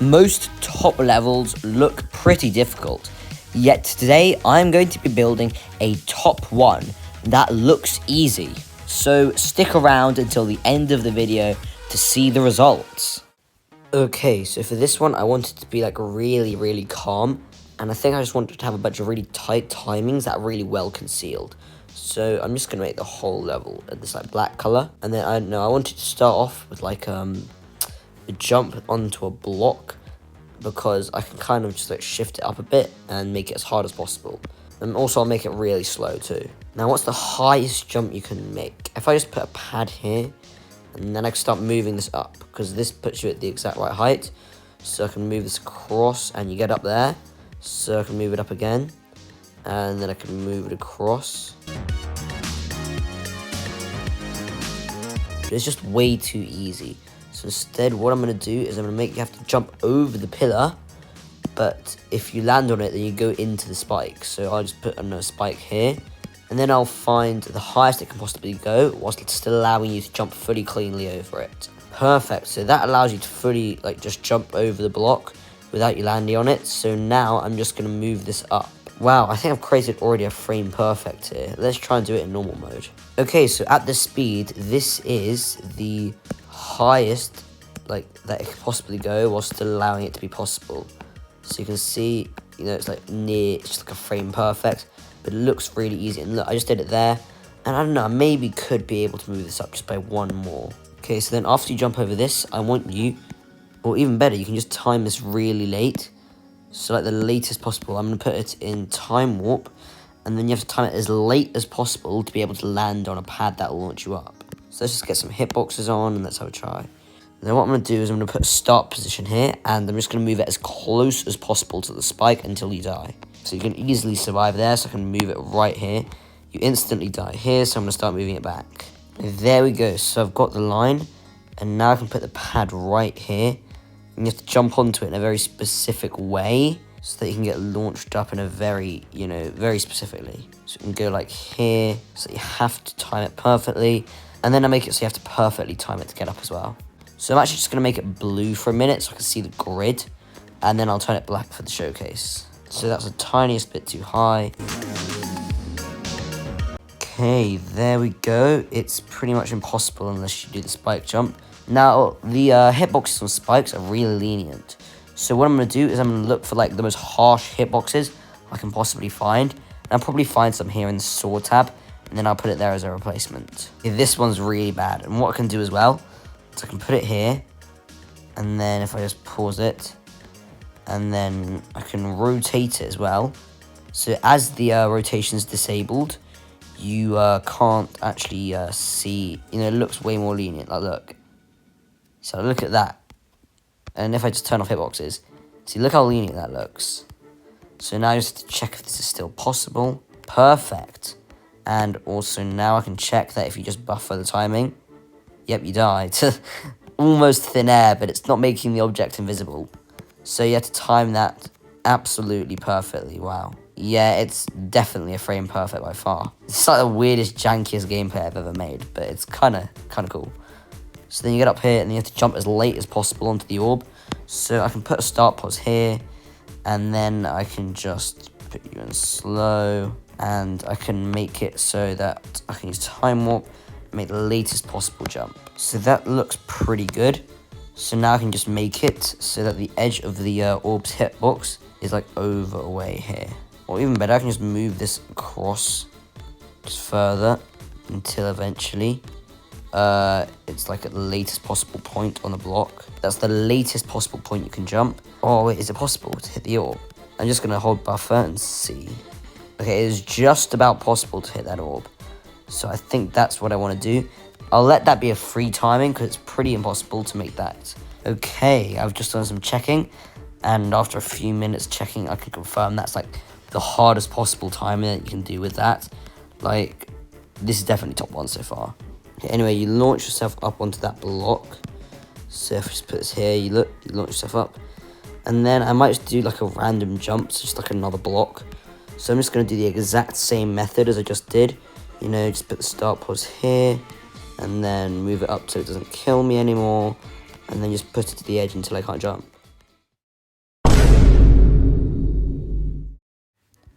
Most top levels look pretty difficult, yet today I'm going to be building a top one that looks easy. So stick around until the end of the video to see the results. Okay, so for this one I want it to be like really calm, and I think I just wanted to have a bunch of really tight timings that are really well concealed. So I'm just going to make the whole level this like black color, and then I wanted to start off with like a jump onto a block, because I can kind of just like shift it up a bit and make it as hard as possible. And also I'll make it really slow too. Now what's the highest jump you can make? If I just put a pad here, and then I can start moving this up, because this puts you at the exact right height. So I can move this across and you get up there. So I can move it up again, and then I can move it across. But it's just way too easy. So instead, what I'm going to do is I'm going to make you have to jump over the pillar, but if you land on it, then you go into the spike. So I'll just put a spike here, and then I'll find the highest it can possibly go, whilst it's still allowing you to jump fully cleanly over it. Perfect, so that allows you to fully just jump over the block without you landing on it. So now I'm just going to move this up. Wow, I think I've created already a frame perfect here. Let's try and do it in normal mode. Okay, so at this speed, this is the highest that it could possibly go while still allowing it to be possible. So you can see, it's like it's just like a frame perfect, but it looks really easy. And look, I just did it there, and I don't know, I maybe could be able to move this up just by one more. Okay, so then after you jump over this, I want you, or even better, you can just time this really late. So like the latest possible. I'm going to put it in time warp, and then you have to time it as late as possible to be able to land on a pad that will launch you up. So let's just get some hitboxes on, and let's have a try. And then what I'm going to do is I'm going to put a start position here, and I'm just going to move it as close as possible to the spike until you die. So you can easily survive there, so I can move it right here. You instantly die here, so I'm going to start moving it back. And there we go, so I've got the line, and now I can put the pad right here. And you have to jump onto it in a very specific way, so that you can get launched up in a very, very specifically. So you can go like here, so you have to time it perfectly. And then I make it so you have to perfectly time it to get up as well. So I'm actually just going to make it blue for a minute so I can see the grid. And then I'll turn it black for the showcase. So that's the tiniest bit too high. Okay, there we go. It's pretty much impossible unless you do the spike jump. Now, the hitboxes on spikes are really lenient. So what I'm going to do is I'm going to look for the most harsh hitboxes I can possibly find. And I'll probably find some here in the sword tab, and then I'll put it there as a replacement. Okay, this one's really bad. And what I can do as well, so I can put it here, and then if I just pause it, and then I can rotate it as well. So as the rotation is disabled, you can't actually see, it looks way more lenient. Like, look. So look at that. And if I just turn off hitboxes, see, look how lenient that looks. So now I just have to check if this is still possible. Perfect. And also now I can check that if you just buffer the timing, yep, you died. Almost thin air, but it's not making the object invisible. So you have to time that absolutely perfectly. Wow. Yeah, it's definitely a frame perfect by far. It's like the weirdest, jankiest gameplay I've ever made, but it's kind of cool. So then you get up here, and you have to jump as late as possible onto the orb. So I can put a start pause here, and then I can just put you in slow, and I can make it so that I can use time warp, make the latest possible jump. So that looks pretty good. So now I can just make it so that the edge of the orb's hitbox is over away here. Or even better, I can just move this across just further until eventually it's at the latest possible point on the block. That's the latest possible point you can jump. Oh wait, is it possible to hit the orb? I'm just going to hold buffer and see. Okay, it is just about possible to hit that orb. So I think that's what I want to do. I'll let that be a free timing, because it's pretty impossible to make that. Okay, I've just done some checking, and after a few minutes checking, I can confirm that's the hardest possible timing that you can do with that. This is definitely top one so far. Okay, anyway, you launch yourself up onto that block. So if I just put this here, you launch yourself up. And then I might just do a random jump, so just another block. So I'm just going to do the exact same method as I just did. Just put the start pause here, and then move it up so it doesn't kill me anymore, and then just put it to the edge until I can't jump.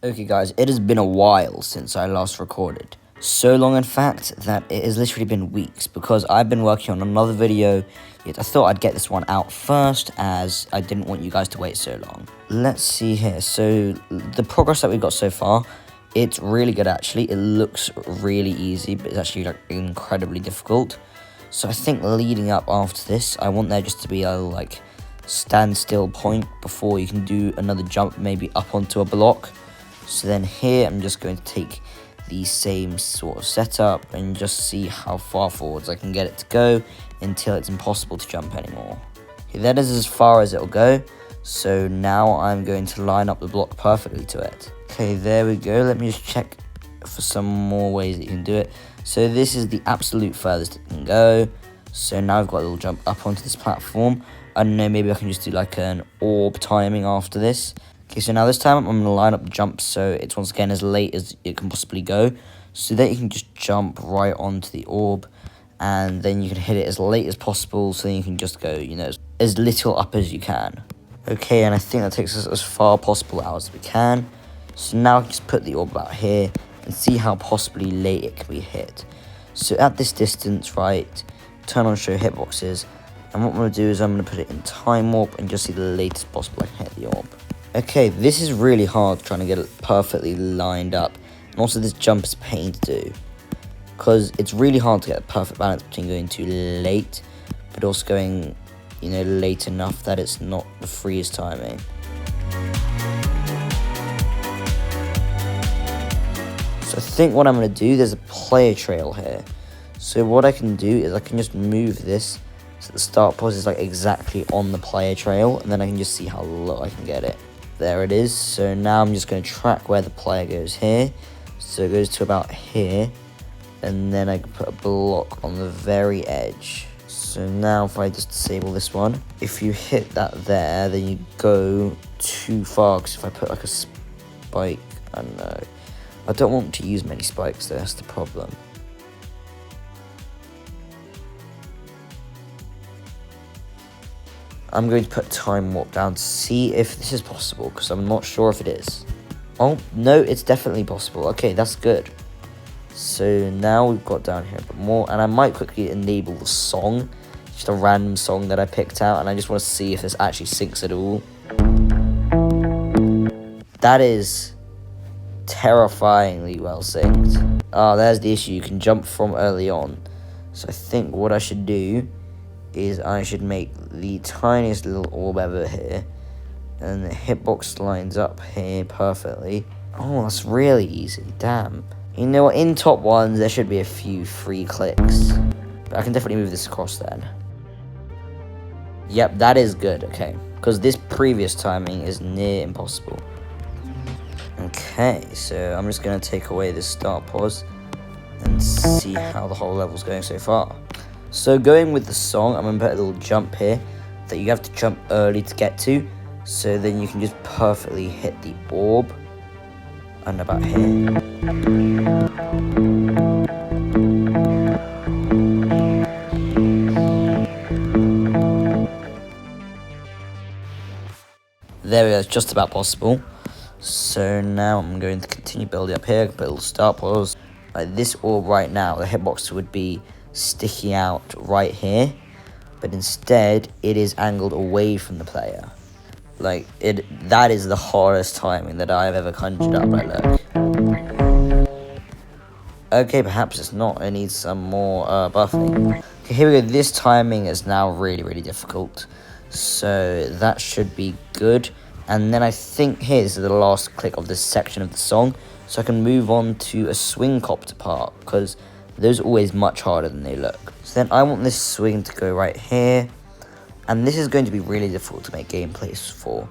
Okay guys, it has been a while since I last recorded. So long in fact that it has literally been weeks because I've been working on another video, yet I thought I'd get this one out first as I didn't want you guys to wait so long. Let's see here, so the progress that we've got so far, it's really good actually. It looks really easy, but it's actually like incredibly difficult. So I think leading up after this, I want there just to be a like standstill point before you can do another jump maybe up onto a block. So then here, I'm just going to take the same sort of setup and just see how far forwards I can get it to go until it's impossible to jump anymore. Okay, that is as far as it'll go. So now I'm going to line up the block perfectly to it. Okay, there we go. Let me just check for some more ways that you can do it. So this is the absolute furthest it can go. So now I've got a little jump up onto this platform. I don't know, maybe I can just do like an orb timing after this. Okay, so now this time I'm going to line up the jump so it's once again as late as it can possibly go. So that you can just jump right onto the orb. And then you can hit it as late as possible so then you can just go, you know, as little up as you can. Okay, and I think that takes us as far possible out as we can. So now I can just put the orb out here and see how possibly late it can be hit. So at this distance, right, turn on show hitboxes. And what I'm going to do is I'm going to put it in time warp and just see the latest possible I can hit the orb. Okay, this is really hard trying to get it perfectly lined up. And also this jump is a pain to do. Because it's really hard to get a perfect balance between going too late, but also going, you know, late enough that it's not the freest timing. So I think what I'm going to do, there's a player trail here. So what I can do is I can just move this so the start pause is like exactly on the player trail, and then I can just see how low I can get it. There it is. So now I'm just going to track where the player goes here. So it goes to about here, and then I can put a block on the very edge. So now if I just disable this one, if you hit that there, then you go too far, because if I put like a spike, I don't know. I don't want to use many spikes there, that's the problem. I'm going to put time warp down to see if this is possible, because I'm not sure if it is. Oh, no, it's definitely possible. Okay, that's good. So now we've got down here a bit more, and I might quickly enable the song, just a random song that I picked out, and I just want to see if this actually syncs at all. That is terrifyingly well synced. Ah, there's the issue, you can jump from early on. So I think what I should do is I should make the tiniest little orb ever here, and the hitbox lines up here perfectly. Oh, that's really easy, damn. You know what, in top ones there should be a few free clicks, but I can definitely move this across then. Yep, that is good, okay, because this previous timing is near impossible. Okay, so I'm just going to take away this start pause and see how the whole level's going so far. So going with the song, I'm going to put a little jump here that you have to jump early to get to. So then you can just perfectly hit the orb. And about here. There we go, it's just about possible. So now I'm going to continue building up here, put a little start pause. Like this orb right now, the hitbox would be sticking out right here, but instead it is angled away from the player. Like that is the hardest timing that I have ever conjured up. Right, look. Okay, perhaps it's not. It needs some more buffing. Okay, here we go. This timing is now really difficult, so that should be good. And then I think here, this is the last click of this section of the song, so I can move on to a swing copter part, because those are always much harder than they look. So then I want this swing to go right here. And this is going to be really difficult to make gameplays for.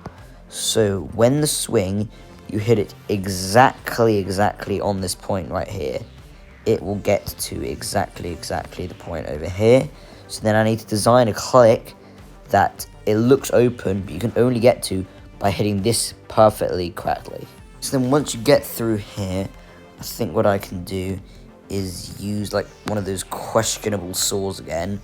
So when the swing, you hit it exactly on this point right here, it will get to exactly the point over here. So then I need to design a click that it looks open, but you can only get to by hitting this perfectly correctly. So then once you get through here, I think what I can do is use like one of those questionable saws again.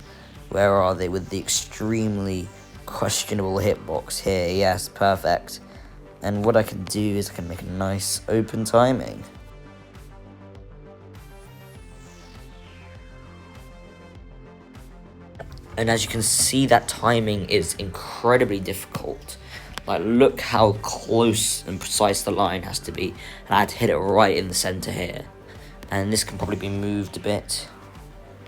Where are they with the extremely questionable hitbox here? Yes, perfect. And what I can do is I can make a nice open timing. And as you can see, that timing is incredibly difficult. Like, look how close and precise the line has to be. And I had to hit it right in the center here. And this can probably be moved a bit.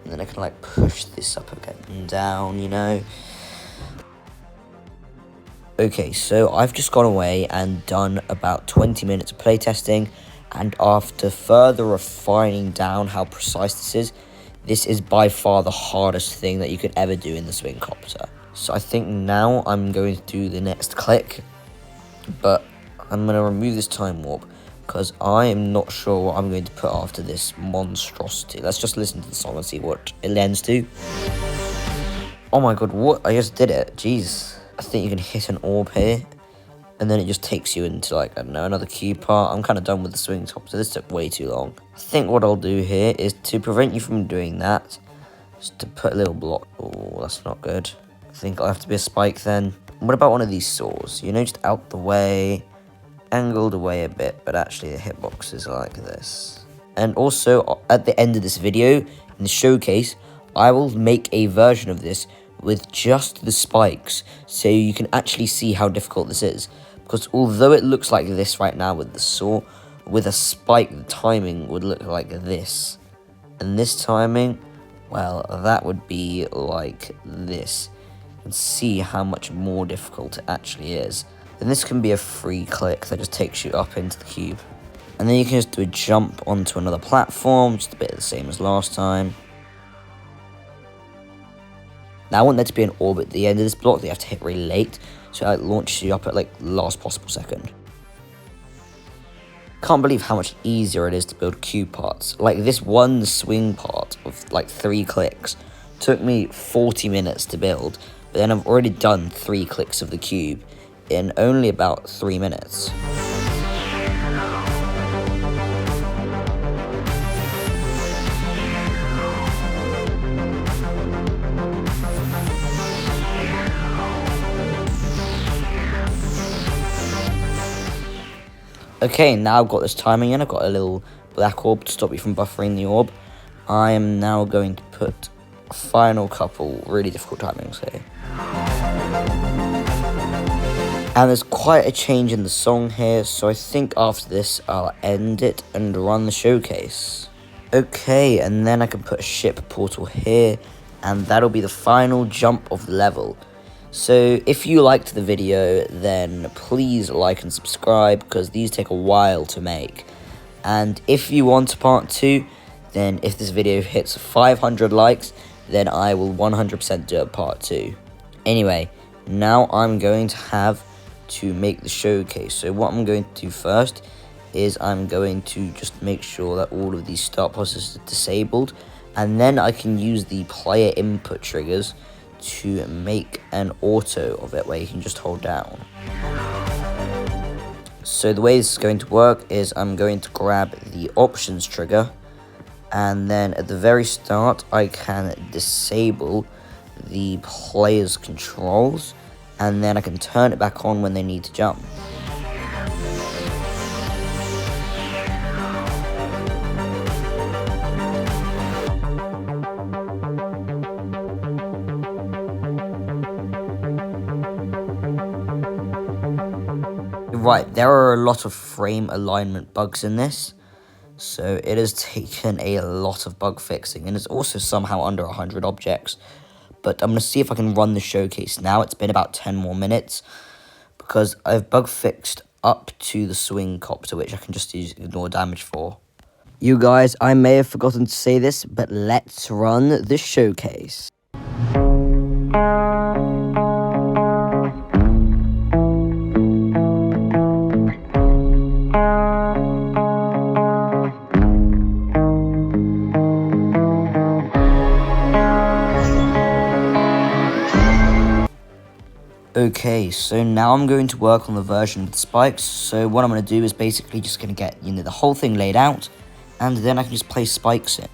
And then I can like push this up again and down, you know. Okay, so I've just gone away and done about 20 minutes of playtesting. And after further refining down how precise this is by far the hardest thing that you could ever do in the swing copter. So I think now I'm going to do the next click, but I'm going to remove this time warp because I am not sure what I'm going to put after this monstrosity. Let's just listen to the song and see what it lends to. Oh my god, what? I just did it. Jeez. I think you can hit an orb here, and then it just takes you into, like, I don't know, another cue part. I'm kind of done with the swing top, so this took way too long. I think what I'll do here is to prevent you from doing that, just to put a little block. Oh, that's not good. I think I'll have to be a spike then. What about one of these saws? You know, just out the way, angled away a bit, but actually the hitboxes are like this. And also, at the end of this video, in the showcase, I will make a version of this with just the spikes, so you can actually see how difficult this is. Because although it looks like this right now with the saw, with a spike, the timing would look like this. And this timing, well, that would be like this. And see how much more difficult it actually is. And this can be a free click that just takes you up into the cube. And then you can just do a jump onto another platform, just a bit the same as last time. Now I want there to be an orb at the end of this block that you have to hit really late, so it launches you up at like the last possible second. Can't believe how much easier it is to build cube parts. Like this one swing part of like 3 clicks took me 40 minutes to build, but then I've already done 3 clicks of the cube in only about 3 minutes. Okay, now I've got this timing in, I've got a little black orb to stop you from buffering the orb. I am now going to put a final couple really difficult timings here. And there's quite a change in the song here, so I think after this I'll end it and run the showcase. Okay, and then I can put a ship portal here, and that'll be the final jump of the level. So if you liked the video, then please like and subscribe, because these take a while to make. And if you want a part 2, then if this video hits 500 likes, then I will 100% do a part 2. Anyway, now I'm going to have to make the showcase. So what I'm going to do first is I'm going to just make sure that all of these start processes are disabled, and then I can use the player input triggers to make an auto of it where you can just hold down. So the way this is going to work is I'm going to grab the options trigger, and then at the very start I can disable the player's controls, and then I can turn it back on when they need to jump. Right, there are a lot of frame alignment bugs in this, so it has taken a lot of bug fixing, and it's also somehow under 100 objects. But I'm going to see if I can run the showcase now. It's been about 10 more minutes, because I've bug fixed up to the swing copter, which I can just use ignore damage for. You guys, I may have forgotten to say this, but let's run the showcase. Okay, so now I'm going to work on the version with the spikes. So what I'm going to do is basically just going to get, the whole thing laid out, and then I can just place spikes in.